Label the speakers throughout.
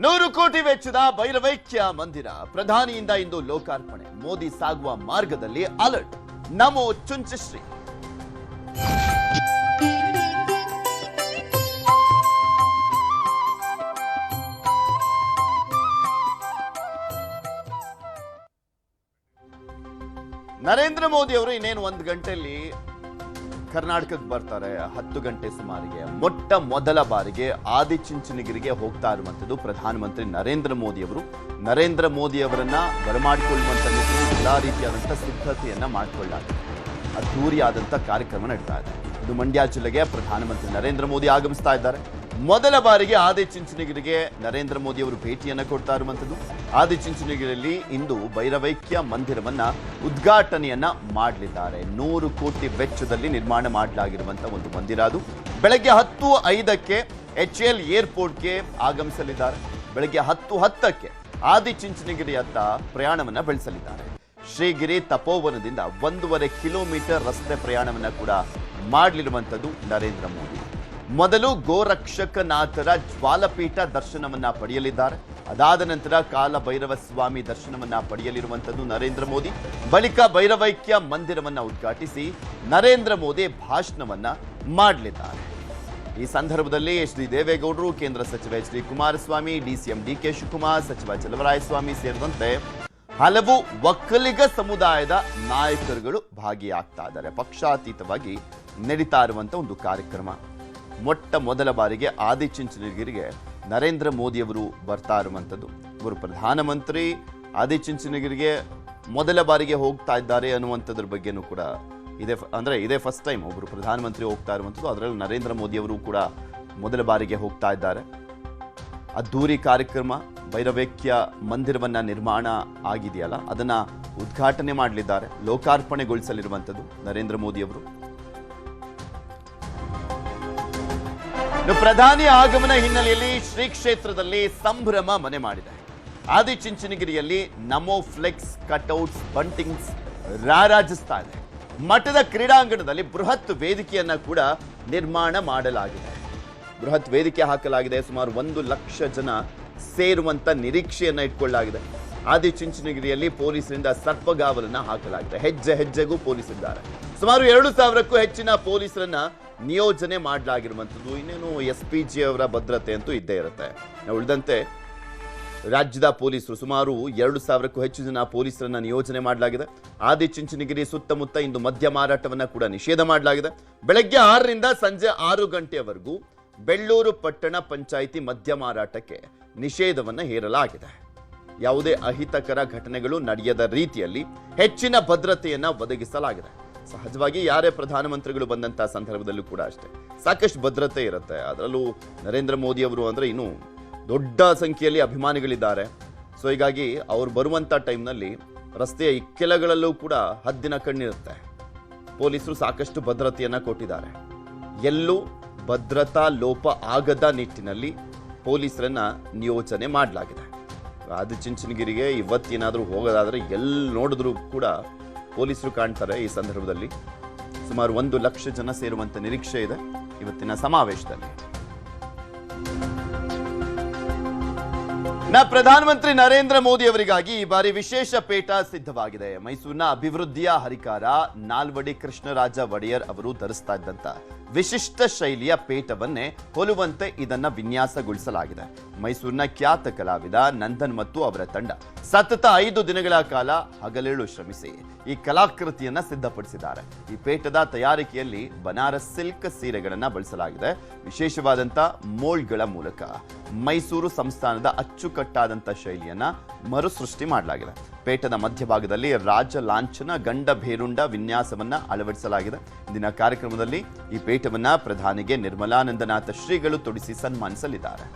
Speaker 1: 100 ಕೋಟಿ ವೆಚ್ಚದ ಭೈರವೈಕ್ಯ ಮಂದಿರ ಪ್ರಧಾನಿಯಿಂದ ಇಂದು ಲೋಕಾರ್ಪಣೆ. ಮೋದಿ ಸಾಗುವ ಮಾರ್ಗದಲ್ಲಿ ಅಲರ್ಟ್. ನಮೋ ಚುಂಚಶ್ರೀ. ನರೇಂದ್ರ ಮೋದಿ ಅವರು ಇನ್ನೇನು 1 ಗಂಟೆಯಲ್ಲಿ ಕರ್ನಾಟಕಕ್ಕೆ ಬರ್ತಾರೆ. 10 ಗಂಟೆ ಸುಮಾರಿಗೆ ಮೊಟ್ಟ ಮೊದಲ ಬಾರಿಗೆ ಆದಿಚುಂಚನಗಿರಿಗೆ ಹೋಗ್ತಾ ಇರುವಂತದ್ದು ಪ್ರಧಾನಮಂತ್ರಿ ನರೇಂದ್ರ ಮೋದಿ ಅವರು. ನರೇಂದ್ರ ಮೋದಿ ಅವರನ್ನ ಬರಮಾಡಿಕೊಳ್ಳುವಂತ ಎಲ್ಲಾ ರೀತಿಯಾದಂತಹ ಸಿದ್ಧತೆಯನ್ನ ಮಾಡಿಕೊಳ್ಳಲಾಗಿದೆ. ಅದ್ದೂರಿಯಾದಂಥ ಕಾರ್ಯಕ್ರಮ ನಡೀತಾ ಇದೆ. ಇದು ಮಂಡ್ಯ ಜಿಲ್ಲೆಗೆ ಪ್ರಧಾನಮಂತ್ರಿ ನರೇಂದ್ರ ಮೋದಿ ಆಗಮಿಸ್ತಾ ಇದ್ದಾರೆ. ಮೊದಲ ಬಾರಿಗೆ ಆದಿಚುಂಚನಗಿರಿಗೆ ನರೇಂದ್ರ ಮೋದಿ ಅವರು ಭೇಟಿಯನ್ನ ಕೊಡ್ತಾ ಇರುವಂತದ್ದು. ಆದಿಚುಂಚನಗಿರಿಯಲ್ಲಿ ಇಂದು ಭೈರವೈಕ್ಯ ಮಂದಿರವನ್ನ ಉದ್ಘಾಟನೆಯನ್ನ ಮಾಡಲಿದ್ದಾರೆ. 100 ಕೋಟಿ ವೆಚ್ಚದಲ್ಲಿ ನಿರ್ಮಾಣ ಮಾಡಲಾಗಿರುವಂತಹ ಒಂದು ಮಂದಿರ. ಅದು ಬೆಳಗ್ಗೆ 10:05ಕ್ಕೆ HAL ಏರ್ಪೋರ್ಟ್ಗೆ ಆಗಮಿಸಲಿದ್ದಾರೆ. ಬೆಳಗ್ಗೆ 10:10ಕ್ಕೆ ಆದಿಚುಂಚನಗಿರಿಯತ್ತ ಪ್ರಯಾಣವನ್ನ ಬೆಳೆಸಲಿದ್ದಾರೆ. ಶ್ರೀಗಿರಿ ತಪೋವನದಿಂದ 1.5 ಕಿಲೋಮೀಟರ್ ರಸ್ತೆ ಪ್ರಯಾಣವನ್ನ ಕೂಡ ಮಾಡಲಿರುವಂಥದ್ದು ನರೇಂದ್ರ ಮೋದಿ. ಮೊದಲು ಗೋರಕ್ಷಕನಾಥರ ಜ್ವಾಲಪೀಠ ದರ್ಶನವನ್ನ ಪಡೆಯಲಿದ್ದಾರೆ. ಅದಾದ ನಂತರ ಕಾಲಭೈರವ ಸ್ವಾಮಿ ದರ್ಶನವನ್ನ ಪಡೆಯಲಿರುವಂಥದ್ದು ನರೇಂದ್ರ ಮೋದಿ. ಬಳಿಕ ಭೈರವೈಕ್ಯ ಮಂದಿರವನ್ನ ಉದ್ಘಾಟಿಸಿ ನರೇಂದ್ರ ಮೋದಿ ಭಾಷಣವನ್ನ ಮಾಡಲಿದ್ದಾರೆ. ಈ ಸಂದರ್ಭದಲ್ಲಿ ಶ್ರೀ ದೇವೇಗೌಡರು, ಕೇಂದ್ರ ಸಚಿವ HD Kumaraswamy, DCM DK Shivakumar, ಸಚಿವ ಚಲವರಾಯಸ್ವಾಮಿ ಸೇರಿದಂತೆ ಹಲವು ಒಕ್ಕಲಿಗ ಸಮುದಾಯದ ನಾಯಕರುಗಳು ಭಾಗಿಯಾಗ್ತಾ ಇದ್ದಾರೆ. ಪಕ್ಷಾತೀತವಾಗಿ ನಡೀತಾ ಇರುವಂತ ಒಂದು ಕಾರ್ಯಕ್ರಮ. ಮೊಟ್ಟ ಮೊದಲ ಬಾರಿಗೆ ಆದಿಚುಂಚನಗಿರಿಗೆ ನರೇಂದ್ರ ಮೋದಿ ಅವರು ಬರ್ತಾ ಇರುವಂಥದ್ದು. ಇವರು ಪ್ರಧಾನಮಂತ್ರಿ ಆದಿಚುಂಚನಗಿರಿಗೆ ಮೊದಲ ಬಾರಿಗೆ ಹೋಗ್ತಾ ಇದ್ದಾರೆ ಅನ್ನುವಂಥದ್ರ ಬಗ್ಗೆನೂ ಕೂಡ ಇದೇ ಫಸ್ಟ್ ಟೈಮ್ ಒಬ್ಬರು ಪ್ರಧಾನಮಂತ್ರಿ ಹೋಗ್ತಾ ಇರುವಂಥದ್ದು. ಅದರಲ್ಲಿ ನರೇಂದ್ರ ಮೋದಿ ಅವರು ಕೂಡ ಮೊದಲ ಬಾರಿಗೆ ಹೋಗ್ತಾ ಇದ್ದಾರೆ. ಅದ್ದೂರಿ ಕಾರ್ಯಕ್ರಮ. ಭೈರವೈಕ್ಯ ಮಂದಿರವನ್ನ ನಿರ್ಮಾಣ ಆಗಿದೆಯಲ್ಲ, ಅದನ್ನ ಉದ್ಘಾಟನೆ ಮಾಡಲಿದ್ದಾರೆ, ಲೋಕಾರ್ಪಣೆಗೊಳಿಸಲಿರುವಂಥದ್ದು ನರೇಂದ್ರ ಮೋದಿ ಅವರು. ಪ್ರಧಾನಿ ಆಗಮನ ಹಿನ್ನೆಲೆಯಲ್ಲಿ ಶ್ರೀ ಕ್ಷೇತ್ರದಲ್ಲಿ ಸಂಭ್ರಮ ಮನೆ ಮಾಡಿದೆ. ಆದಿಚುಂಚನಗಿರಿಯಲ್ಲಿ ನಮೋ ಫ್ಲೆಕ್ಸ್, ಕಟ್ಔಟ್ಸ್, ಬಂಟಿಂಗ್ಸ್ ರಾರಾಜಿಸ್ತಾ ಇದೆ. ಮಠದ ಕ್ರೀಡಾಂಗಣದಲ್ಲಿ ಬೃಹತ್ ವೇದಿಕೆಯನ್ನ ಕೂಡ ನಿರ್ಮಾಣ ಮಾಡಲಾಗಿದೆ. ಬೃಹತ್ ವೇದಿಕೆ ಹಾಕಲಾಗಿದೆ. ಸುಮಾರು 1 ಲಕ್ಷ ಜನ ಸೇರುವಂತ ನಿರೀಕ್ಷೆಯನ್ನ ಇಟ್ಕೊಳ್ಳಲಾಗಿದೆ. ಆದಿಚುಂಚನಗಿರಿಯಲ್ಲಿ ಪೊಲೀಸರಿಂದ ಸರ್ಪಗಾವಲನ್ನ ಹಾಕಲಾಗಿದೆ. ಹೆಜ್ಜೆ ಹೆಜ್ಜೆಗೂ ಪೊಲೀಸರಿದ್ದಾರೆ. ಸುಮಾರು 2,000ಕ್ಕೂ ಹೆಚ್ಚಿನ ಪೊಲೀಸರನ್ನ ನಿಯೋಜನೆ ಮಾಡಲಾಗಿರುವಂಥದ್ದು. ಇನ್ನೇನು SPG ಅವರ ಭದ್ರತೆ ಅಂತೂ ಇದ್ದೇ ಇರುತ್ತೆ. ಉಳಿದಂತೆ ರಾಜ್ಯದ ಪೊಲೀಸರು ಸುಮಾರು 2,000ಕ್ಕೂ ಹೆಚ್ಚು ಜನ ಪೊಲೀಸರನ್ನ ನಿಯೋಜನೆ ಮಾಡಲಾಗಿದೆ. ಆದಿಚುಂಚನಗಿರಿ ಸುತ್ತಮುತ್ತ ಇಂದು ಮದ್ಯ ಮಾರಾಟವನ್ನ ಕೂಡ ನಿಷೇಧ ಮಾಡಲಾಗಿದೆ. ಬೆಳಗ್ಗೆ 6ರಿಂದ ಸಂಜೆ 6 ಗಂಟೆಯವರೆಗೂ ಬೆಳ್ಳೂರು ಪಟ್ಟಣ ಪಂಚಾಯಿತಿ ಮದ್ಯ ಮಾರಾಟಕ್ಕೆ ನಿಷೇಧವನ್ನ ಹೇರಲಾಗಿದೆ. ಯಾವುದೇ ಅಹಿತಕರ ಘಟನೆಗಳು ನಡೆಯದ ರೀತಿಯಲ್ಲಿ ಹೆಚ್ಚಿನ ಭದ್ರತೆಯನ್ನ ಒದಗಿಸಲಾಗಿದೆ. ಸಹಜವಾಗಿ ಯಾರೇ ಪ್ರಧಾನಮಂತ್ರಿಗಳು ಬಂದಂತಹ ಸಂದರ್ಭದಲ್ಲೂ ಕೂಡ ಅಷ್ಟೇ ಸಾಕಷ್ಟು ಭದ್ರತೆ ಇರುತ್ತೆ. ಅದರಲ್ಲೂ ನರೇಂದ್ರ ಮೋದಿ ಅವರು ಅಂದ್ರೆ ಇನ್ನೂ ದೊಡ್ಡ ಸಂಖ್ಯೆಯಲ್ಲಿ ಅಭಿಮಾನಿಗಳಿದ್ದಾರೆ. ಸೊ ಹೀಗಾಗಿ ಅವ್ರು ಬರುವಂತ ಟೈಮ್ನಲ್ಲಿ ರಸ್ತೆಯ ಇಕ್ಕೆಲಗಳಲ್ಲೂ ಕೂಡ ಹದ್ದಿನ ಕಣ್ಣಿರುತ್ತೆ. ಪೊಲೀಸರು ಸಾಕಷ್ಟು ಭದ್ರತೆಯನ್ನ ಕೊಟ್ಟಿದ್ದಾರೆ. ಎಲ್ಲೂ ಭದ್ರತಾ ಲೋಪ ಆಗದ ನಿಟ್ಟಿನಲ್ಲಿ ಪೊಲೀಸರನ್ನ ನಿಯೋಜನೆ ಮಾಡಲಾಗಿದೆ. ಆದಿಚುಂಚನಗಿರಿಗೆ ಇವತ್ತೇನಾದರೂ ಹೋಗೋದಾದ್ರೆ ಎಲ್ಲಿ ನೋಡಿದ್ರು ಕೂಡ ಪೊಲೀಸರು ಕಾಣ್ತಾರೆ. ಈ ಸಂದರ್ಭದಲ್ಲಿ ಸುಮಾರು 1 ಲಕ್ಷ ಜನ ಸೇರುವಂತ ನಿರೀಕ್ಷೆ ಇದೆ ಇವತ್ತಿನ ಸಮಾವೇಶದಲ್ಲಿ. ಪ್ರಧಾನಮಂತ್ರಿ ನರೇಂದ್ರ ಮೋದಿ ಅವರಿಗಾಗಿ ಈ ಬಾರಿ ವಿಶೇಷ ಪೇಟ ಸಿದ್ಧವಾಗಿದೆ. ಮೈಸೂರಿನ ಅಭಿವೃದ್ಧಿಯ ಹರಿಕಾರ ನಾಲ್ವಡಿ ಕೃಷ್ಣರಾಜ ಒಡೆಯರ್ ಅವರು ಧರಿಸ್ತಾ ಇದ್ದಂತ ವಿಶಿಷ್ಟ ಶೈಲಿಯ ಪೇಟವನ್ನೇ ಹೋಲುವಂತೆ ಇದನ್ನ ವಿನ್ಯಾಸಗೊಳಿಸಲಾಗಿದೆ. ಮೈಸೂರಿನ ಖ್ಯಾತ ಕಲಾವಿದ ನಂದನ್ ಮತ್ತು ಅವರ ತಂಡ ಸತತ 5 ದಿನಗಳ ಕಾಲ ಹಗಲಿರುಳು ಶ್ರಮಿಸಿ ಈ ಕಲಾಕೃತಿಯನ್ನ ಸಿದ್ಧಪಡಿಸಿದ್ದಾರೆ. ಈ ಪೇಟದ ತಯಾರಿಕೆಯಲ್ಲಿ ಬನಾರಸ್ ಸಿಲ್ಕ್ ಸೀರೆಗಳನ್ನ ಬಳಸಲಾಗಿದೆ. ವಿಶೇಷವಾದಂತ ಮೋಲ್ಡ್ಗಳ ಮೂಲಕ ಮೈಸೂರು ಸಂಸ್ಥಾನದ ಅಚ್ಚುಕಟ್ಟಾದಂಥ ಶೈಲಿಯನ್ನ ಮರುಸೃಷ್ಟಿ ಮಾಡಲಾಗಿದೆ. ಪೇಟದ ಮಧ್ಯಭಾಗದಲ್ಲಿ ರಾಜ ಲಾಂಛನ ಗಂಡ ಭೇರುಂಡ ವಿನ್ಯಾಸವನ್ನ ಅಳವಡಿಸಲಾಗಿದೆ. ಇಂದಿನ ಕಾರ್ಯಕ್ರಮದಲ್ಲಿ ಈ ಪೇಟವನ್ನ ಪ್ರಧಾನಿಗೆ ನಿರ್ಮಲಾನಂದನಾಥ ಶ್ರೀಗಳು ತೊಡಿಸಿ ಸನ್ಮಾನಿಸಲಿದ್ದಾರೆ.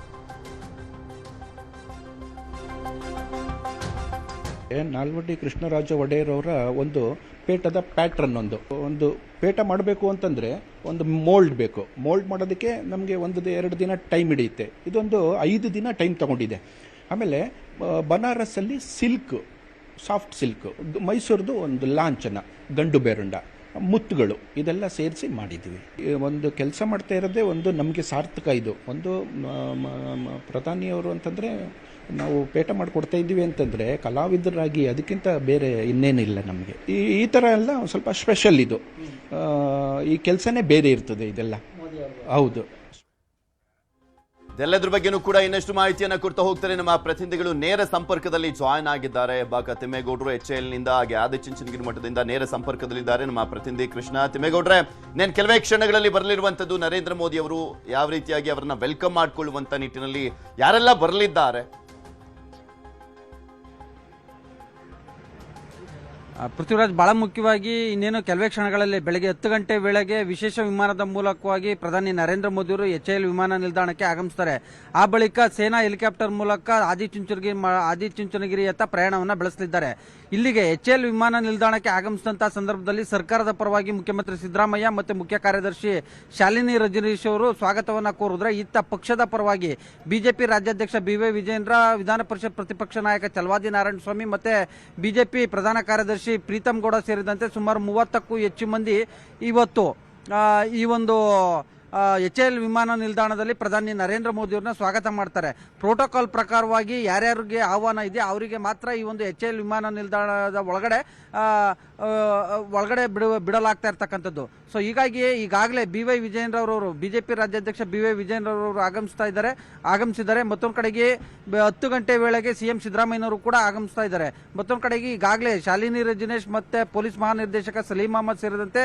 Speaker 2: ನಾಲ್ವಡಿ ಕೃಷ್ಣರಾಜ ಒಡೆಯರ್ ಅವರ ಒಂದು ಪೇಟದ ಪ್ಯಾಟ್ರನ್ ಒಂದು ಪೇಟ ಮಾಡಬೇಕು ಅಂತಂದರೆ ಒಂದು ಮೋಲ್ಡ್ ಬೇಕು. ಮೋಲ್ಡ್ ಮಾಡೋದಕ್ಕೆ ನಮಗೆ 1-2 ದಿನ ಟೈಮ್ ಹಿಡಿಯುತ್ತೆ. ಇದೊಂದು 5 ದಿನ ಟೈಮ್ ತಗೊಂಡಿದೆ. ಆಮೇಲೆ ಬನಾರಸ್ಸಲ್ಲಿ ಸಿಲ್ಕ್, ಸಾಫ್ಟ್ ಸಿಲ್ಕ್, ಮೈಸೂರದು ಒಂದು ಲಾಂಛನ ಗಂಡು ಬೇರುಂಡ, ಮುತ್ತುಗಳು ಇದೆಲ್ಲ ಸೇರಿಸಿ ಮಾಡಿದ್ವಿ. ಒಂದು ಕೆಲಸ ಮಾಡ್ತಾ ಇರೋದೇ ಒಂದು ನಮಗೆ ಸಾರ್ಥಕ. ಇದು ಒಂದು ಪ್ರಧಾನಿಯವರು ಅಂತಂದರೆ ನಾವು ಪೇಟ ಮಾಡಿಕೊಡ್ತಾ ಇದ್ದೀವಿ ಅಂತಂದರೆ ಕಲಾವಿದರಾಗಿ ಅದಕ್ಕಿಂತ ಬೇರೆ ಇನ್ನೇನಿಲ್ಲ ನಮಗೆ. ಈ ಥರ ಎಲ್ಲ ಸ್ವಲ್ಪ ಸ್ಪೆಷಲ್ ಇದು. ಈ ಕೆಲಸನೇ ಬೇರೆ ಇರ್ತದೆ ಇದೆಲ್ಲ. ಹೌದು.
Speaker 1: ಇದೆಲ್ಲದ್ರ ಬಗ್ಗೆನೂ ಕೂಡ ಇನ್ನಷ್ಟು ಮಾಹಿತಿಯನ್ನ ಕೊಡ್ತಾ ಹೋಗ್ತಾರೆ ನಮ್ಮ ಪ್ರತಿನಿಧಿಗಳು. ನೇರ ಸಂಪರ್ಕದಲ್ಲಿ ಜಾಯ್ನ್ ಆಗಿದ್ದಾರೆ. ಬಾಕ ತಿಮ್ಮೇಗೌಡರು HAL ನಿಂದ, ಹಾಗೆ ಆದಿಚುಂಚನಗಿರಿ ಮಠದಿಂದ ನೇರ ಸಂಪರ್ಕದಲ್ಲಿದ್ದಾರೆ ನಮ್ಮ ಪ್ರತಿನಿಧಿ ಕೃಷ್ಣ. ತಿಮ್ಮೇಗೌಡ್ರೆ, నేను ಕೆಲವೇ ಕ್ಷಣಗಳಲ್ಲಿ ಬರಲಿರುವಂತದ್ದು ನರೇಂದ್ರ ಮೋದಿ ಅವರು ಯಾವ ರೀತಿಯಾಗಿ ಅವರನ್ನ ವೆಲ್ಕಮ್ ಮಾಡಿಕೊಳ್ಳುವಂತ ನಿಟ್ಟಿನಲ್ಲಿ ಯಾರೆಲ್ಲ ಬರಲಿದ್ದಾರೆ?
Speaker 3: ಪೃಥ್ವಿರಾಜ್, ಬಹಳ ಮುಖ್ಯವಾಗಿ ಇನ್ನೇನು ಕೆಲವೇ ಕ್ಷಣಗಳಲ್ಲಿ ಬೆಳಗ್ಗೆ 10 ಗಂಟೆ ವೇಳೆಗೆ ವಿಶೇಷ ವಿಮಾನದ ಮೂಲಕವಾಗಿ ಪ್ರಧಾನಿ ನರೇಂದ್ರ ಮೋದಿ ಅವರು HAL ವಿಮಾನ ನಿಲ್ದಾಣಕ್ಕೆ ಆಗಮಿಸ್ತಾರೆ. ಆ ಬಳಿಕ ಸೇನಾ ಹೆಲಿಕಾಪ್ಟರ್ ಮೂಲಕ ಆದಿಚುಂಚನಗಿರಿಯತ್ತ ಪ್ರಯಾಣವನ್ನು ಬೆಳೆಸಲಿದ್ದಾರೆ. ಇಲ್ಲಿಗೆ HAL ವಿಮಾನ ನಿಲ್ದಾಣಕ್ಕೆ ಆಗಮಿಸಿದಂತಹ ಸಂದರ್ಭದಲ್ಲಿ ಸರ್ಕಾರದ ಪರವಾಗಿ ಮುಖ್ಯಮಂತ್ರಿ ಸಿದ್ದರಾಮಯ್ಯ ಮತ್ತು ಮುಖ್ಯ ಕಾರ್ಯದರ್ಶಿ ಶಾಲಿನಿ ರಜನೀಶ್ ಅವರು ಸ್ವಾಗತವನ್ನ ಕೋರಿದ್ರೆ, ಇತ್ತ ಪಕ್ಷದ ಪರವಾಗಿ ಬಿಜೆಪಿ ರಾಜ್ಯಾಧ್ಯಕ್ಷ BY ವಿಜಯೇಂದ್ರ, ವಿಧಾನ ಪರಿಷತ್ ಪ್ರತಿಪಕ್ಷ ನಾಯಕ ಚಲವಾದಿ ನಾರಾಯಣಸ್ವಾಮಿ ಮತ್ತೆ ಬಿಜೆಪಿ ಪ್ರಧಾನ ಕಾರ್ಯದರ್ಶಿ ಪ್ರೀತಮ್ ಗೌಡ ಸೇರಿದಂತೆ ಸುಮಾರು 30ಕ್ಕೂ ಹೆಚ್ಚು ಮಂದಿ ಇವತ್ತು ಈ ಒಂದು HAL ವಿಮಾನ ನಿಲ್ದಾಣದಲ್ಲಿ ಪ್ರಧಾನಿ ನರೇಂದ್ರ ಮೋದಿ ಅವ್ರನ್ನ ಸ್ವಾಗತ ಮಾಡ್ತಾರೆ. ಪ್ರೋಟೋಕಾಲ್ ಪ್ರಕಾರವಾಗಿ ಯಾರ್ಯಾರಿಗೆ ಆಹ್ವಾನ ಇದೆ ಅವರಿಗೆ ಮಾತ್ರ ಈ ಒಂದು HAL ವಿಮಾನ ನಿಲ್ದಾಣದ ಒಳಗಡೆ ಬಿಡಲಾಗ್ತಾ ಇರ್ತಕ್ಕಂಥದ್ದು. ಸೊ ಹೀಗಾಗಿ ಈಗಾಗಲೇ BY ವಿಜಯೇಂದ್ರ ಅವರು, ಬಿಜೆಪಿ ರಾಜ್ಯಾಧ್ಯಕ್ಷ BY ವಿಜಯೇಂದ್ರ ಅವರು ಆಗಮಿಸಿದ್ದಾರೆ. ಮತ್ತೊಂದು ಕಡೆಗೆ 10 ಗಂಟೆ ವೇಳೆಗೆ CM ಸಿದ್ದರಾಮಯ್ಯನವರು ಕೂಡ ಆಗಮಿಸ್ತಾ ಇದ್ದಾರೆ. ಮತ್ತೊಂದು ಕಡೆಗೆ ಈಗಾಗಲೇ ಶಾಲಿನಿ ರಜನೀಶ್ ಮತ್ತೆ ಪೊಲೀಸ್ ಮಹಾನಿರ್ದೇಶಕ ಸಲೀಂ ಅಹಮದ್ ಸೇರಿದಂತೆ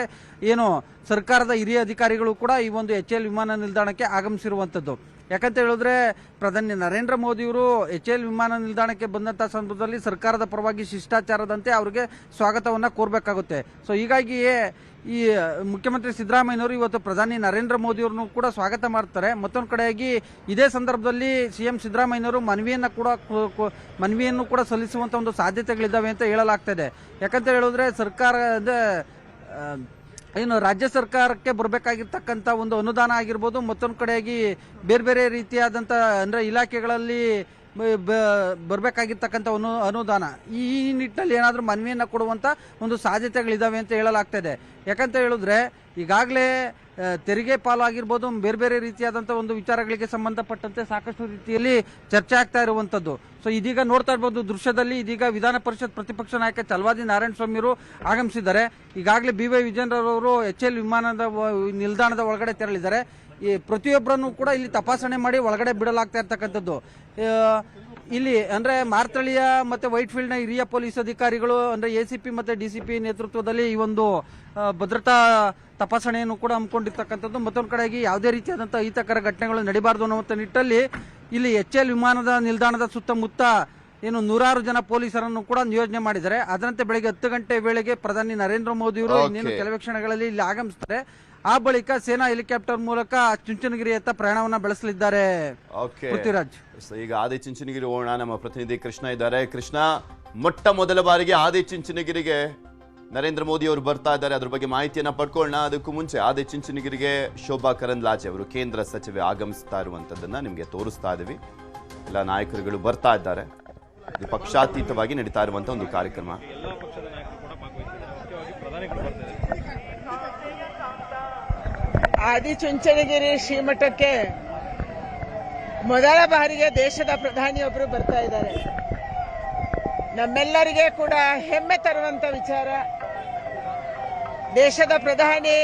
Speaker 3: ಏನು ಸರ್ಕಾರದ ಹಿರಿಯ ಅಧಿಕಾರಿಗಳು ಕೂಡ ಈ ಒಂದು HAL ವಿಮಾನ ನಿಲ್ದಾಣಕ್ಕೆ ಆಗಮಿಸಿರುವಂತದ್ದು. ಯಾಕಂತ ಹೇಳಿದ್ರೆ ಪ್ರಧಾನಿ ನರೇಂದ್ರ ಮೋದಿಯವರು HAL ವಿಮಾನ ನಿಲ್ದಾಣಕ್ಕೆ ಬಂದಂತಹ ಸಂದರ್ಭದಲ್ಲಿ ಸರ್ಕಾರದ ಪರವಾಗಿ ಶಿಷ್ಟಾಚಾರದಂತೆ ಅವರಿಗೆ ಸ್ವಾಗತವನ್ನ ಕೋರಬೇಕಾಗುತ್ತೆ. ಸೊ ಹೀಗಾಗಿಯೇ ಈ ಮುಖ್ಯಮಂತ್ರಿ ಸಿದ್ದರಾಮಯ್ಯನವರು ಇವತ್ತು ಪ್ರಧಾನಿ ನರೇಂದ್ರ ಮೋದಿ ಅವ್ರನ್ನು ಕೂಡ ಸ್ವಾಗತ ಮಾಡ್ತಾರೆ. ಮತ್ತೊಂದು ಕಡೆಯಾಗಿ ಇದೇ ಸಂದರ್ಭದಲ್ಲಿ CM ಸಿದ್ದರಾಮಯ್ಯನವರು ಮನವಿಯನ್ನು ಕೂಡ ಸಲ್ಲಿಸುವಂತ ಒಂದು ಸಾಧ್ಯತೆಗಳಿದ್ದಾವೆ ಅಂತ ಹೇಳಲಾಗ್ತಾ ಇದೆ. ಯಾಕಂತ ಹೇಳಿದ್ರೆ ಏನು ರಾಜ್ಯ ಸರ್ಕಾರಕ್ಕೆ ಬರಬೇಕಾಗಿರ್ತಕ್ಕಂಥ ಒಂದು ಅನುದಾನ ಆಗಿರ್ಬೋದು, ಮತ್ತೊಂದು ಕಡೆಯಾಗಿ ಬೇರೆ ಬೇರೆ ರೀತಿಯಾದಂಥ ಅಂದರೆ ಇಲಾಖೆಗಳಲ್ಲಿ ಬರಬೇಕಾಗಿರ್ತಕ್ಕಂಥ ಅನುದಾನ, ಈ ನಿಟ್ಟಿನಲ್ಲಿ ಏನಾದರೂ ಮನವಿಯನ್ನು ಕೊಡುವಂಥ ಒಂದು ಸಾಧ್ಯತೆಗಳಿದ್ದಾವೆ ಅಂತ ಹೇಳಲಾಗ್ತಾ ಇದೆ. ಯಾಕಂತ ಹೇಳಿದ್ರೆ ಈಗಾಗಲೇ ತೆರಿಗೆ ಪಾಲು ಆಗಿರ್ಬೋದು, ಬೇರೆ ಬೇರೆ ರೀತಿಯಾದಂಥ ಒಂದು ವಿಚಾರಗಳಿಗೆ ಸಂಬಂಧಪಟ್ಟಂತೆ ಸಾಕಷ್ಟು ರೀತಿಯಲ್ಲಿ ಚರ್ಚೆ ಆಗ್ತಾ ಇರುವಂಥದ್ದು. ಸೊ ಇದೀಗ ನೋಡ್ತಾ ಇರ್ಬೋದು ದೃಶ್ಯದಲ್ಲಿ, ಇದೀಗ ವಿಧಾನ ಪರಿಷತ್ ಪ್ರತಿಪಕ್ಷ ನಾಯಕ ಚಲವಾದಿ ನಾರಾಯಣಸ್ವಾಮಿಯವರು ಆಗಮಿಸಿದ್ದಾರೆ. ಈಗಾಗಲೇ BY ವಿಜಯೇಂದ್ರ ಅವರು HAL ವಿಮಾನದ ನಿಲ್ದಾಣದ ಒಳಗಡೆ ತೆರಳಿದ್ದಾರೆ. ಈ ಪ್ರತಿಯೊಬ್ಬರನ್ನು ಕೂಡ ಇಲ್ಲಿ ತಪಾಸಣೆ ಮಾಡಿ ಒಳಗಡೆ ಬಿಡಲಾಗ್ತಾ ಇರ್ತಕ್ಕಂಥದ್ದು. ಇಲ್ಲಿ ಅಂದ್ರೆ ಮಾರ್ತಳಿಯ ಮತ್ತೆ ವೈಟ್ ಫೀಲ್ಡ್ ನ ಹಿರಿಯ ಪೊಲೀಸ್ ಅಧಿಕಾರಿಗಳು ಅಂದ್ರೆ ACP ಮತ್ತೆ DCP ನೇತೃತ್ವದಲ್ಲಿ ಈ ಒಂದು ಭದ್ರತಾ ತಪಾಸಣೆಯನ್ನು ಕೂಡ ಹಮ್ಮಿಕೊಂಡಿರ್ತಕ್ಕಂಥದ್ದು. ಮತ್ತೊಂದು ಕಡೆಗೆ ಯಾವುದೇ ರೀತಿಯಾದಂತಹ ಅಹಿತಕರ ಘಟನೆಗಳು ನಡೀಬಾರದು ಅನ್ನುವಂಥ ನಿಟ್ಟಲ್ಲಿ ಇಲ್ಲಿ HAL ವಿಮಾನದ ನಿಲ್ದಾಣದ ಸುತ್ತಮುತ್ತ ಏನು 100 ಜನ ಪೊಲೀಸರನ್ನು ಕೂಡ ನಿಯೋಜನೆ ಮಾಡಿದ್ದಾರೆ. ಅದರಂತೆ ಬೆಳಗ್ಗೆ 10 ಗಂಟೆ ವೇಳೆಗೆ ಪ್ರಧಾನಿ ನರೇಂದ್ರ ಮೋದಿ ಅವರು ಇನ್ನೇನು ಕೆಲವೇ ಕ್ಷಣಗಳಲ್ಲಿ ಇಲ್ಲಿ ಆಗಮಿಸ್ತಾರೆ. ಆ ಬಳಿಕ ಸೇನಾ ಹೆಲಿಕಾಪ್ಟರ್ ಮೂಲಕ ಚುಂಚನಗಿರಿಯತ್ತ ಪ್ರಯಾಣವನ್ನ ಬೆಳೆಸಲಿದ್ದಾರೆ. ಪೃಥ್ವಿರಾಜ್,
Speaker 1: ಈಗ ಆದಿಚುಂಚನಗಿರಿ ಹೋಗೋಣ. ನಮ್ಮ ಪ್ರತಿನಿಧಿ ಕೃಷ್ಣ ಇದ್ದಾರೆ. ಕೃಷ್ಣ, ಮೊಟ್ಟ ಮೊದಲ ಬಾರಿಗೆ ಆದಿಚುಂಚನಗಿರಿಗೆ ನರೇಂದ್ರ ಮೋದಿ ಅವರು ಬರ್ತಾ ಇದ್ದಾರೆ, ಅದ್ರ ಬಗ್ಗೆ ಮಾಹಿತಿಯನ್ನ ಪಡ್ಕೊಳ್ಳೋಣ. ಅದಕ್ಕೂ ಮುಂಚೆ ಆದಿಚುಂಚನಗಿರಿಗೆ ಶೋಭಾ ಕರಂದ್ಲಾಜೆ ಅವರು ಕೇಂದ್ರ ಸಚಿವೆ ಆಗಮಿಸ್ತಾ ಇರುವಂತದ್ದನ್ನ ನಿಮ್ಗೆ ತೋರಿಸ್ತಾ ಇದೀವಿ. ಎಲ್ಲ ನಾಯಕರುಗಳು ಬರ್ತಾ ಇದ್ದಾರೆ. ಇದು ಪಕ್ಷಾತೀತವಾಗಿ ನಡೀತಾ ಇರುವಂತಹ ಒಂದು ಕಾರ್ಯಕ್ರಮ.
Speaker 4: ಆದಿಚುಂಚನಗಿರಿ ಶ್ರೀಮಠಕ್ಕೆ ಮೊದಲ ಬಾರಿಗೆ ದೇಶದ ಪ್ರಧಾನಿಯೊಬ್ಬರು ಬರ್ತಾ ಇದ್ದಾರೆ. ನಮ್ಮೆಲ್ಲರಿಗೆ ಕೂಡ ಹೆಮ್ಮೆ ತರುವಂತ ವಿಚಾರ. ದೇಶದ ಪ್ರಧಾನಿ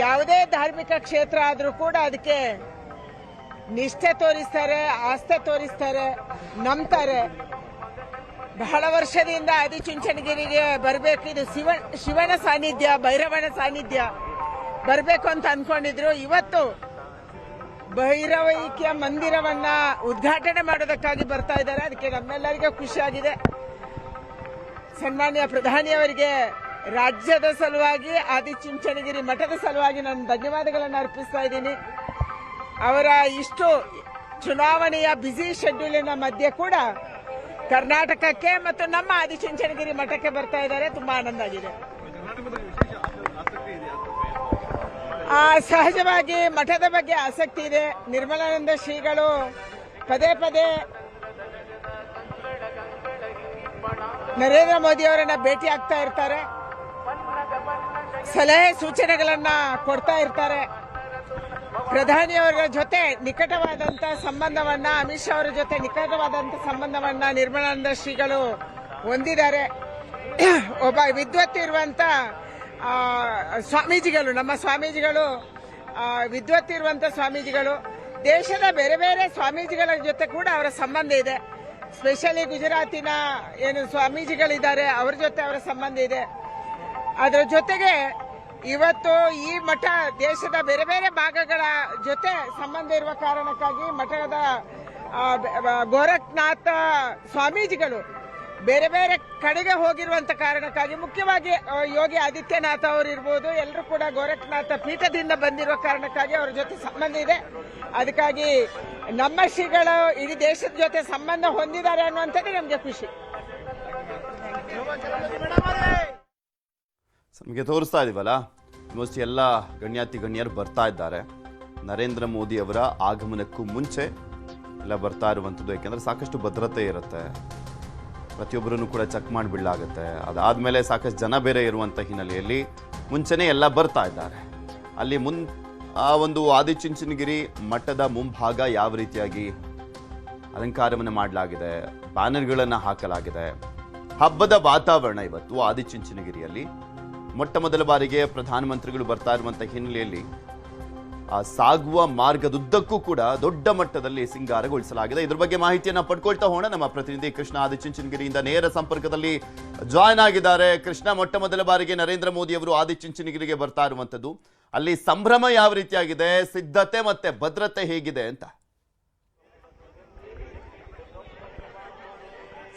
Speaker 4: ಯಾವುದೇ ಧಾರ್ಮಿಕ ಕ್ಷೇತ್ರ ಆದರೂ ಕೂಡ ಅದಕ್ಕೆ ನಿಷ್ಠೆ ತೋರಿಸ್ತಾರೆ, ಆಸ್ಥೆ ತೋರಿಸ್ತಾರೆ, ನಂಬ್ತಾರೆ. ಬಹಳ ವರ್ಷದಿಂದ ಆದಿಚುಂಚನಗಿರಿಗೆ ಬರಬೇಕು, ಇದು ಶಿವನ ಸಾನ್ನಿಧ್ಯ, ಭೈರವನ ಸಾನ್ನಿಧ್ಯ ಬರಬೇಕು ಅಂತ ಅನ್ಕೊಂಡಿದ್ರು. ಇವತ್ತು ಭೈರವೈಕ್ಯ ಮಂದಿರವನ್ನ ಉದ್ಘಾಟನೆ ಮಾಡೋದಕ್ಕಾಗಿ ಬರ್ತಾ ಇದ್ದಾರೆ. ಅದಕ್ಕೆ ನಮ್ಮೆಲ್ಲರಿಗೂ ಖುಷಿಯಾಗಿದೆ. ಸನ್ಮಾನ್ಯ ಪ್ರಧಾನಿಯವರಿಗೆ ರಾಜ್ಯದ ಸಲುವಾಗಿ, ಆದಿಚುಂಚನಗಿರಿ ಮಠದ ಸಲುವಾಗಿ ನಾನು ಧನ್ಯವಾದಗಳನ್ನು ಅರ್ಪಿಸ್ತಾ ಇದ್ದೀನಿ. ಅವರ ಇಷ್ಟು ಚುನಾವಣೆಯ ಬ್ಯುಸಿ ಶೆಡ್ಯೂಲಿನ ಮಧ್ಯೆ ಕೂಡ ಕರ್ನಾಟಕಕ್ಕೆ ಮತ್ತು ನಮ್ಮ ಆದಿಚುಂಚನಗಿರಿ ಮಠಕ್ಕೆ ಬರ್ತಾ ಇದ್ದಾರೆ. ತುಂಬಾ ಆನಂದ ಆಗಿದೆ. ಸಹಜವಾಗಿ ಮಠದ ಬಗ್ಗೆ ಆಸಕ್ತಿ ಇದೆ. ನಿರ್ಮಲಾನಂದ ಶ್ರೀಗಳು ಪದೇ ಪದೇ ನರೇಂದ್ರ ಮೋದಿ ಅವರನ್ನ ಭೇಟಿ ಆಗ್ತಾ ಇರ್ತಾರೆ. ಸಲಹೆ ಸೂಚನೆಗಳನ್ನ ಕೊಡ್ತಾ ಇರ್ತಾರೆ. ಪ್ರಧಾನಿಯವರ ಜೊತೆ ನಿಕಟವಾದಂತ ಸಂಬಂಧವನ್ನ, ಅಮಿತ್ ಶಾ ಅವರ ಜೊತೆ ನಿಕಟವಾದಂತ ಸಂಬಂಧವನ್ನ ನಿರ್ಮಲಾನಂದ ಶ್ರೀಗಳು ಹೊಂದಿದ್ದಾರೆ. ಒಬ್ಬ ವಿದ್ವತ್ ಇರುವಂತ ಸ್ವಾಮೀಜಿಗಳು, ನಮ್ಮ ಸ್ವಾಮೀಜಿಗಳು ವಿದ್ವತ್ ಇರುವಂತ ಸ್ವಾಮೀಜಿಗಳು, ದೇಶದ ಬೇರೆ ಬೇರೆ ಸ್ವಾಮೀಜಿಗಳ ಜೊತೆ ಕೂಡ ಅವರ ಸಂಬಂಧ ಇದೆ. ಸ್ಪೆಷಲಿ ಗುಜರಾತಿನ ಏನು ಸ್ವಾಮೀಜಿಗಳಿದ್ದಾರೆ ಅವರ ಜೊತೆ ಅವರ ಸಂಬಂಧ ಇದೆ. ಅದರ ಜೊತೆಗೆ ಇವತ್ತು ಈ ಮಠ ದೇಶದ ಬೇರೆ ಬೇರೆ ಭಾಗಗಳ ಜೊತೆ ಸಂಬಂಧ ಇರುವ ಕಾರಣಕ್ಕಾಗಿ ಮಠದ ಗೋರಖ್ನಾಥ ಸ್ವಾಮೀಜಿಗಳು ಬೇರೆ ಬೇರೆ ಕಡೆಗೆ ಹೋಗಿರುವಂತ ಕಾರಣಕ್ಕಾಗಿ, ಮುಖ್ಯವಾಗಿ ಯೋಗಿ ಆದಿತ್ಯನಾಥ್ ಅವರು ಇರ್ಬೋದು, ಎಲ್ಲರೂ ಕೂಡ ಗೋರಖ್ನಾಥ ಪೀಠದಿಂದ ಬಂದಿರುವ ಕಾರಣಕ್ಕಾಗಿ ಅವರ ಜೊತೆ ಸಂಬಂಧ ಇದೆ. ಅದಕ್ಕಾಗಿ ನಮ್ಮ ಶ್ರೀಗಳು ಇಡೀ ದೇಶದ ಜೊತೆ ಸಂಬಂಧ ಹೊಂದಿದ್ದಾರೆ ಅನ್ನುವಂಥದ್ದು ನಮಗೆ ಖುಷಿ.
Speaker 1: ನಮಗೆ ತೋರಿಸ್ತಾ ಇದೀವಲ್ಲ, ಆಲ್ಮೋಸ್ಟ್ ಎಲ್ಲ ಗಣ್ಯಾತಿ ಗಣ್ಯರು ಬರ್ತಾ ಇದ್ದಾರೆ. ನರೇಂದ್ರ ಮೋದಿ ಅವರ ಆಗಮನಕ್ಕೂ ಮುಂಚೆ ಎಲ್ಲ ಬರ್ತಾ ಇರುವಂಥದ್ದು. ಯಾಕೆಂದರೆ ಸಾಕಷ್ಟು ಭದ್ರತೆ ಇರುತ್ತೆ, ಪ್ರತಿಯೊಬ್ಬರನ್ನು ಕೂಡ ಚೆಕ್ ಮಾಡಿಬಿಡಲಾಗುತ್ತೆ. ಅದಾದಮೇಲೆ ಸಾಕಷ್ಟು ಜನ ಬೇರೆ ಇರುವಂಥ ಹಿನ್ನೆಲೆಯಲ್ಲಿ ಮುಂಚೆನೇ ಎಲ್ಲ ಬರ್ತಾ ಇದ್ದಾರೆ. ಅಲ್ಲಿ ಆ ಒಂದು ಆದಿಚುಂಚನಗಿರಿ ಮಠದ ಮುಂಭಾಗ ಯಾವ ರೀತಿಯಾಗಿ ಅಲಂಕಾರವನ್ನು ಮಾಡಲಾಗಿದೆ, ಬ್ಯಾನರ್ಗಳನ್ನು ಹಾಕಲಾಗಿದೆ. ಹಬ್ಬದ ವಾತಾವರಣ ಇವತ್ತು ಆದಿಚುಂಚನಗಿರಿಯಲ್ಲಿ. ಮೊಟ್ಟ ಮೊದಲ ಬಾರಿಗೆ ಪ್ರಧಾನಮಂತ್ರಿಗಳು ಬರ್ತಾ ಇರುವಂಥ ಹಿನ್ನೆಲೆಯಲ್ಲಿ ಆ ಸಾಗುವ ಮಾರ್ಗದುದ್ದಕ್ಕೂ ಕೂಡ ದೊಡ್ಡ ಮಟ್ಟದಲ್ಲಿ ಸಿಂಗಾರಗೊಳಿಸಲಾಗಿದೆ. ಇದ್ರ ಬಗ್ಗೆ ಮಾಹಿತಿಯನ್ನ ಪಡ್ಕೊಳ್ತಾ ಹೋಗೋಣ. ನಮ್ಮ ಪ್ರತಿನಿಧಿ ಕೃಷ್ಣ ಆದಿಚುಂಚನಗಿರಿಯಿಂದ ನೇರ ಸಂಪರ್ಕದಲ್ಲಿ ಜಾಯ್ನ್ ಆಗಿದ್ದಾರೆ. ಕೃಷ್ಣ, ಮೊಟ್ಟ ಮೊದಲ ಬಾರಿಗೆ ನರೇಂದ್ರ ಮೋದಿ ಅವರು ಆದಿಚುಂಚನಗಿರಿಗೆ ಬರ್ತಾ ಇರುವಂತದ್ದು, ಅಲ್ಲಿ ಸಂಭ್ರಮ ಯಾವ ರೀತಿಯಾಗಿದೆ, ಸಿದ್ಧತೆ ಮತ್ತೆ ಭದ್ರತೆ ಹೇಗಿದೆ ಅಂತ?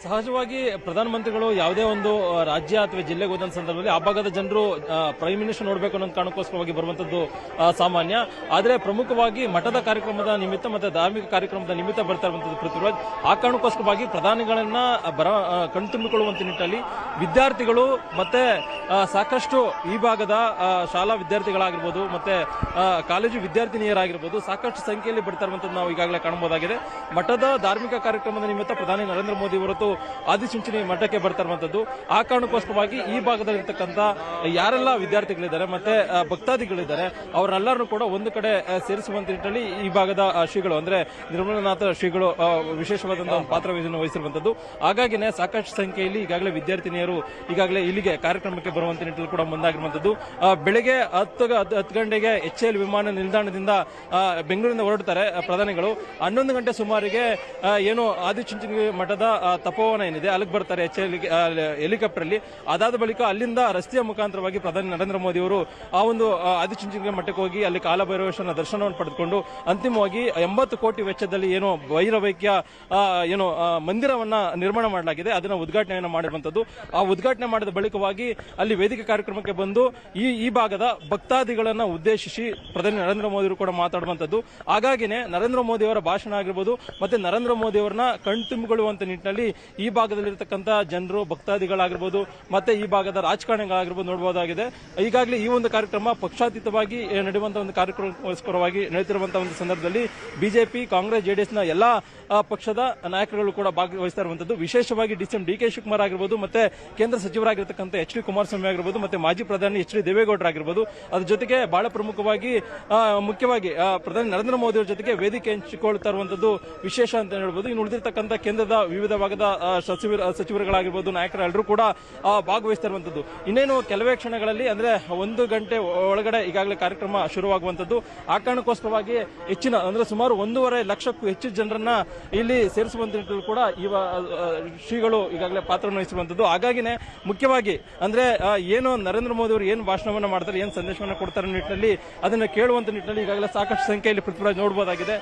Speaker 5: ಸಹಜವಾಗಿ ಪ್ರಧಾನಮಂತ್ರಿಗಳು ಯಾವುದೇ ಒಂದು ರಾಜ್ಯ ಅಥವಾ ಜಿಲ್ಲೆಗೆ ಹೋದಂತ ಸಂದರ್ಭದಲ್ಲಿ ಆ ಭಾಗದ ಜನರು ಪ್ರೈಮ್ ಮಿನಿಸ್ಟರ್ ನೋಡಬೇಕು ಅನ್ನೋ ಕಾರಣಕ್ಕೋಸ್ಕರವಾಗಿ ಬರುವಂತದ್ದು ಸಾಮಾನ್ಯ. ಆದರೆ ಪ್ರಮುಖವಾಗಿ ಮಠದ ಕಾರ್ಯಕ್ರಮದ ನಿಮಿತ್ತ ಮತ್ತೆ ಧಾರ್ಮಿಕ ಕಾರ್ಯಕ್ರಮದ ನಿಮಿತ್ತ ಬರ್ತಾ ಇರುವಂತದ್ದು ಪೃಥ್ವಿರಾಜ್. ಆ ಕಾರಣಕ್ಕೋಸ್ಕರವಾಗಿ ಪ್ರಧಾನಿಗಳನ್ನ ಕಣ್ತುಂಬಿಕೊಳ್ಳುವಂತ ನಿಟ್ಟಿನಲ್ಲಿ ವಿದ್ಯಾರ್ಥಿಗಳು ಮತ್ತೆ ಸಾಕಷ್ಟು ಈ ಭಾಗದ ಶಾಲಾ ವಿದ್ಯಾರ್ಥಿಗಳಾಗಿರ್ಬೋದು ಮತ್ತೆ ಕಾಲೇಜು ವಿದ್ಯಾರ್ಥಿನಿಯರಾಗಿರ್ಬೋದು ಸಾಕಷ್ಟು ಸಂಖ್ಯೆಯಲ್ಲಿ ಬರ್ತಾ ಇರುವಂತದ್ದು ನಾವು ಈಗಾಗಲೇ ಕಾಣಬಹುದಾಗಿದೆ. ಮಠದ ಧಾರ್ಮಿಕ ಕಾರ್ಯಕ್ರಮದ ನಿಮಿತ್ತ ಪ್ರಧಾನಿ ನರೇಂದ್ರ ಮೋದಿ ಹೊರತು ಆದಿಚುಂಚನಗಿರಿ ಮಠಕ್ಕೆ ಬರ್ತಾ ಇರುವಂತದ್ದು. ಆ ಕಾರಣಕ್ಕೋಸ್ಕರವಾಗಿ ಈ ಭಾಗದಲ್ಲಿರ್ತಕ್ಕಂಥ ಯಾರೆಲ್ಲ ವಿದ್ಯಾರ್ಥಿಗಳಿದ್ದಾರೆ ಮತ್ತೆ ಭಕ್ತಾದಿಗಳಿದ್ದಾರೆ ಅವರೆಲ್ಲರನ್ನು ಕೂಡ ಒಂದು ಕಡೆ ಸೇರಿಸುವಂತ ನಿಟ್ಟಿನಲ್ಲಿ ಈ ಭಾಗದ ಶ್ರೀಗಳು ಅಂದ್ರೆ ನಿರ್ಮಲನಾಥ ಶ್ರೀಗಳು ವಿಶೇಷವಾದಂತಹ ಒಂದು ಪಾತ್ರವನ್ನು ವಹಿಸಿರುವಂತದ್ದು. ಹಾಗಾಗಿನೇ ಸಾಕಷ್ಟು ಸಂಖ್ಯೆಯಲ್ಲಿ ಈಗಾಗಲೇ ವಿದ್ಯಾರ್ಥಿನಿಯರು ಈಗಾಗಲೇ ಇಲ್ಲಿಗೆ ಕಾರ್ಯಕ್ರಮಕ್ಕೆ ಬರುವಂತ ನಿಟ್ಟಿನಲ್ಲಿ ಕೂಡ ಮುಂದಾಗಿರುವಂತದ್ದು. ಬೆಳಗ್ಗೆ 10 ಗಂಟೆಗೆ HAL ವಿಮಾನ ನಿಲ್ದಾಣದಿಂದ ಬೆಂಗಳೂರಿನಿಂದ ಹೊರಡ್ತಾರೆ ಪ್ರಧಾನಿಗಳು. 11 ಗಂಟೆ ಸುಮಾರಿಗೆ ಏನು ಆದಿಚುಂಚನಗಿರಿ ಮಠದ ತಪೋವನ ಏನಿದೆ ಅಲ್ಲಿಗೆ ಬರ್ತಾರೆ ಹೆಲಿಕಾಪ್ಟರ್ ಅಲ್ಲಿ. ಅದಾದ ಬಳಿಕ ಅಲ್ಲಿಂದ ರಸ್ತೆಯ ಮುಖಾಂತರವಾಗಿ ಪ್ರಧಾನಿ ನರೇಂದ್ರ ಮೋದಿ ಅವರು ಆ ಒಂದು ಆದಿಚುಂಚನಗಿರಿ ಮಠಕ್ಕೆ ಹೋಗಿ ಅಲ್ಲಿ ಕಾಲಭೈರವೇಶ್ವರನ ದರ್ಶನವನ್ನು ಪಡೆದುಕೊಂಡು ಅಂತಿಮವಾಗಿ 80 ಕೋಟಿ ವೆಚ್ಚದಲ್ಲಿ ಏನು ವೈರವೈಕ್ಯ ಏನು ಮಂದಿರವನ್ನ ನಿರ್ಮಾಣ ಮಾಡಲಾಗಿದೆ ಅದನ್ನ ಉದ್ಘಾಟನೆಯನ್ನು ಮಾಡಿರುವಂತದ್ದು. ಆ ಉದ್ಘಾಟನೆ ಮಾಡಿದ ಬಳಿಕವಾಗಿ ಅಲ್ಲಿ ವೇದಿಕೆ ಕಾರ್ಯಕ್ರಮಕ್ಕೆ ಬಂದು ಈ ಭಾಗದ ಭಕ್ತಾದಿಗಳನ್ನ ಉದ್ದೇಶಿಸಿ ಪ್ರಧಾನಿ ನರೇಂದ್ರ ಮೋದಿ ಅವರು ಕೂಡ ಮಾತಾಡುವಂತದ್ದು. ಹಾಗಾಗಿನೇ ನರೇಂದ್ರ ಮೋದಿ ಅವರ ಭಾಷಣ ಆಗಿರಬಹುದು ಮತ್ತೆ ನರೇಂದ್ರ ಮೋದಿ ಅವರನ್ನ ಕಣ್ತುಂಬಿಕೊಳ್ಳುವಂತ ನಿಟ್ಟಿನಲ್ಲಿ ಈ ಭಾಗದಲ್ಲಿರ್ತಕ್ಕಂಥ ಜನರು ಭಕ್ತಾದಿಗಳಾಗಿರ್ಬೋದು ಮತ್ತೆ ಈ ಭಾಗದ ರಾಜಕಾರಣಿಗಳಾಗಿರ್ಬೋದು ನೋಡಬಹುದಾಗಿದೆ. ಈಗಾಗಲೇ ಈ ಒಂದು ಕಾರ್ಯಕ್ರಮ ಪಕ್ಷಾತೀತವಾಗಿ ನಡೆಯುವಂತಹ ಒಂದು ಕಾರ್ಯಕ್ರಮಕ್ಕೋಸ್ಕರವಾಗಿ ನಡೆಯುತ್ತಿರುವಂತಹ ಒಂದು ಸಂದರ್ಭದಲ್ಲಿ ಬಿಜೆಪಿ, ಕಾಂಗ್ರೆಸ್, ಜೆಡಿಎಸ್ ನ ಎಲ್ಲಾ ಪಕ್ಷದ ನಾಯಕರುಗಳು ಕೂಡ ಭಾಗವಹಿಸ್ತಾ ಇರುವಂತದ್ದು. ವಿಶೇಷವಾಗಿ DK ಶಿವಕುಮಾರ್ ಆಗಿರ್ಬೋದು ಮತ್ತೆ ಕೇಂದ್ರ ಸಚಿವರಾಗಿರ್ತಕ್ಕಂಥ HD ಕುಮಾರಸ್ವಾಮಿ ಆಗಿರ್ಬೋದು ಮತ್ತೆ ಮಾಜಿ ಪ್ರಧಾನಿ HD ದೇವೇಗೌಡರು ಆಗಿರ್ಬೋದು. ಅದ್ರ ಜೊತೆಗೆ ಬಹಳ ಪ್ರಮುಖವಾಗಿ ಮುಖ್ಯವಾಗಿ ಪ್ರಧಾನಿ ನರೇಂದ್ರ ಮೋದಿ ಅವರ ಜೊತೆಗೆ ವೇದಿಕೆ ಹಂಚಿಕೊಳ್ತಾ ಇರುವಂತದ್ದು ವಿಶೇಷ ಅಂತ ಹೇಳ್ಬೋದು. ಇನ್ನು ಉಳಿದಿರ್ತಕ್ಕಂಥ ಕೇಂದ್ರದ ವಿವಿಧ ಭಾಗದ ಸಚಿವರುಗಳಾಗಿರ್ಬೋದು ನಾಯಕರೆಲ್ಲರೂ ಕೂಡ ಭಾಗವಹಿಸ್ತಾ ಇರುವಂತದ್ದು. ಇನ್ನೇನು ಕೆಲವೇ ಕ್ಷಣಗಳಲ್ಲಿ ಅಂದ್ರೆ 1 ಗಂಟೆ ಒಳಗಡೆ ಈಗಾಗಲೇ ಕಾರ್ಯಕ್ರಮ ಶುರುವಾಗುವಂತದ್ದು. ಆ ಕಾರಣಕ್ಕೋಸ್ಕರವಾಗಿ ಹೆಚ್ಚಿನ ಅಂದ್ರೆ ಸುಮಾರು 1.5 ಲಕ್ಷಕ್ಕೂ ಹೆಚ್ಚು ಜನರನ್ನ ಇಲ್ಲಿ ಸೇರಿಸುವಂತ ನಿಟ್ಟಿನಲ್ಲಿ ಕೂಡ ಶ್ರೀಗಳು ಈಗಾಗಲೇ ಪಾತ್ರವನ್ನು ವಹಿಸುವಂತದ್ದು. ಹಾಗಾಗಿನೇ ಮುಖ್ಯವಾಗಿ ಅಂದ್ರೆ ಏನು ನರೇಂದ್ರ ಮೋದಿ ಅವರು ಏನು ಭಾಷಣವನ್ನ ಮಾಡ್ತಾರೆ, ಏನು ಸಂದೇಶವನ್ನ ಕೊಡ್ತಾರೆ ನಿಟ್ಟಿನಲ್ಲಿ ಅದನ್ನ ಕೇಳುವಂತ ನಿಟ್ಟಿನಲ್ಲಿ ಈಗಾಗಲೇ ಸಾಕಷ್ಟು ಸಂಖ್ಯೆಯಲ್ಲಿ ಪೃಥ್ವಿರಾಜ್ ನೋಡಬಹುದಾಗಿದೆ.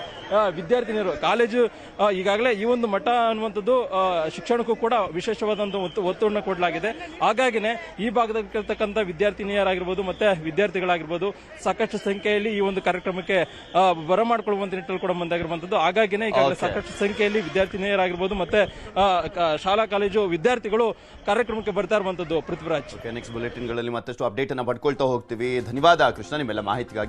Speaker 5: ವಿದ್ಯಾರ್ಥಿನಿಯರು ಕಾಲೇಜು ಈಗಾಗಲೇ ಈ ಒಂದು ಮಠ ಅನ್ನುವಂಥದ್ದು ಶಿಕ್ಷಣಕ್ಕೂ ಕೂಡ ವಿಶೇಷವಾದಂತಹ ಒತ್ತನ್ನು ಕೊಡಲಾಗಿದೆ. ಹಾಗಾಗಿನೇ ಈ ಭಾಗದಲ್ಲಿರ್ತಕ್ಕಂಥ ವಿದ್ಯಾರ್ಥಿನಿಯರಾಗಿರ್ಬೋದು ಮತ್ತೆ ವಿದ್ಯಾರ್ಥಿಗಳಾಗಿರ್ಬೋದು ಸಾಕಷ್ಟು ಸಂಖ್ಯೆಯಲ್ಲಿ ಈ ಒಂದು ಕಾರ್ಯಕ್ರಮಕ್ಕೆ ಬರಮಾಡಿಕೊಳ್ಳುವಂತ ನಿಟ್ಟಿನಲ್ಲಿ ಕೂಡ ಮುಂದಾಗಿರುವಂತದ್ದು. ಹಾಗಾಗಿನೇ ಈಗಾಗಲೇ ಸಾಕಷ್ಟು ಸಂಖ್ಯೆಯಲ್ಲಿ ವಿದ್ಯಾರ್ಥಿನಿಯರಾಗಿರ್ಬೋದು ಮತ್ತೆ ಶಾಲಾ ಕಾಲೇಜು ವಿದ್ಯಾರ್ಥಿಗಳು ಕಾರ್ಯಕ್ರಮಕ್ಕೆ ಬರ್ತಾ ಇರುವಂತದ್ದು. ಪೃಥ್ವಿರಾಜ್,
Speaker 1: ನೆಕ್ಸ್ಟ್ ಬುಲೆಟಿನ್ಗಳಲ್ಲಿ ಮತ್ತಷ್ಟು ಅಪ್ಡೇಟ್ ಅನ್ನ ಪಡ್ಕೊಳ್ತಾ ಹೋಗ್ತೀವಿ. ಧನ್ಯವಾದ ಕೃಷ್ಣ ನಿಮ್ಮೆಲ್ಲ ಮಾಹಿತಿಗಾಗಿ.